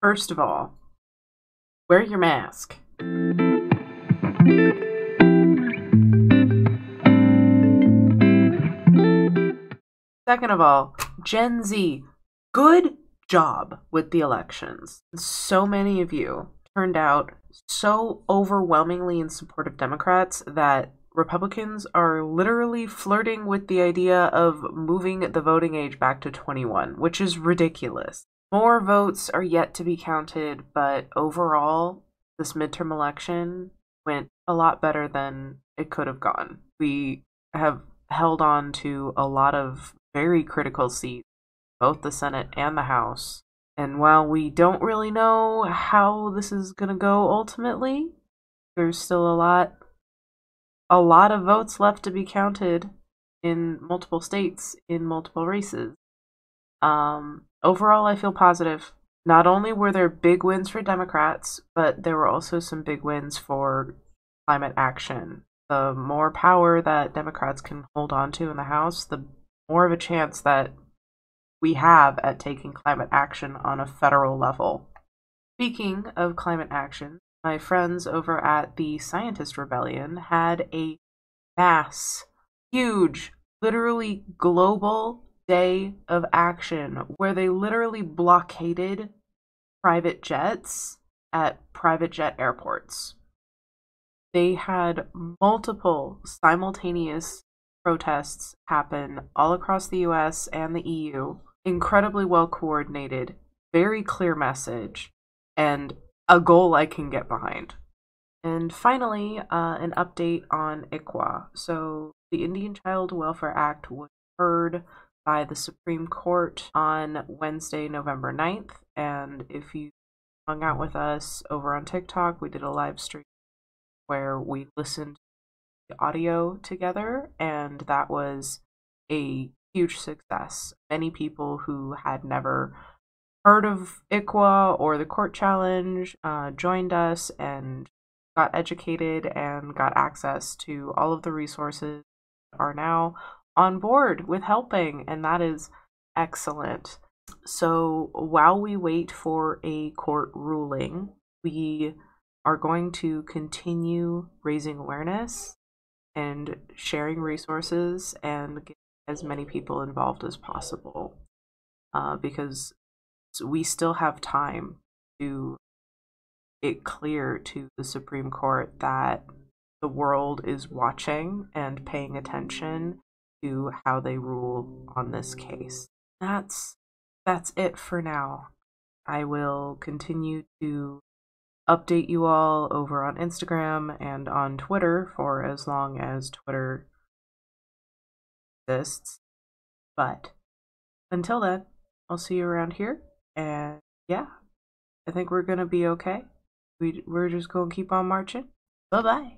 First of all, wear your mask. Second of all, Gen Z, good job with the elections. So many of you turned out so overwhelmingly in support of Democrats that Republicans are literally flirting with the idea of moving the voting age back to 21, which is ridiculous. More votes are yet to be counted, but overall, this midterm election went a lot better than it could have gone. We have held on to a lot of very critical seats, both the Senate and the House. And while we don't really know how this is going to go ultimately, there's still a lot of votes left to be counted in multiple states, in multiple races. Overall, I feel positive. Not only were there big wins for Democrats, but there were also some big wins for climate action. The more power that Democrats can hold on to in the House, the more of a chance that we have at taking climate action on a federal level. Speaking of climate action, my friends over at the Scientist Rebellion had a huge, literally global day of action where they literally blockaded private jets at private jet airports. They had multiple simultaneous protests happen all across the US and the EU. Incredibly well coordinated, very clear message, and a goal I can get behind. And finally, an update on ICWA. So the Indian Child Welfare Act was heard by the Supreme Court on Wednesday, November 9th. And if you hung out with us over on TikTok, we did a live stream where we listened to the audio together, and that was a huge success. Many people who had never heard of ICWA or the court challenge joined us and got educated and got access to all of the resources that are now on board with helping, and that is excellent. So while we wait for a court ruling, we are going to continue raising awareness and sharing resources and get as many people involved as possible, because we still have time to make it clear to the Supreme Court that the world is watching and paying attention to how they rule on this case. That's it for now. I will continue to update you all over on Instagram and on Twitter for as long as Twitter exists. But until then, I'll see you around here. And yeah, I think we're gonna be okay. We're just gonna keep on marching. Bye-bye.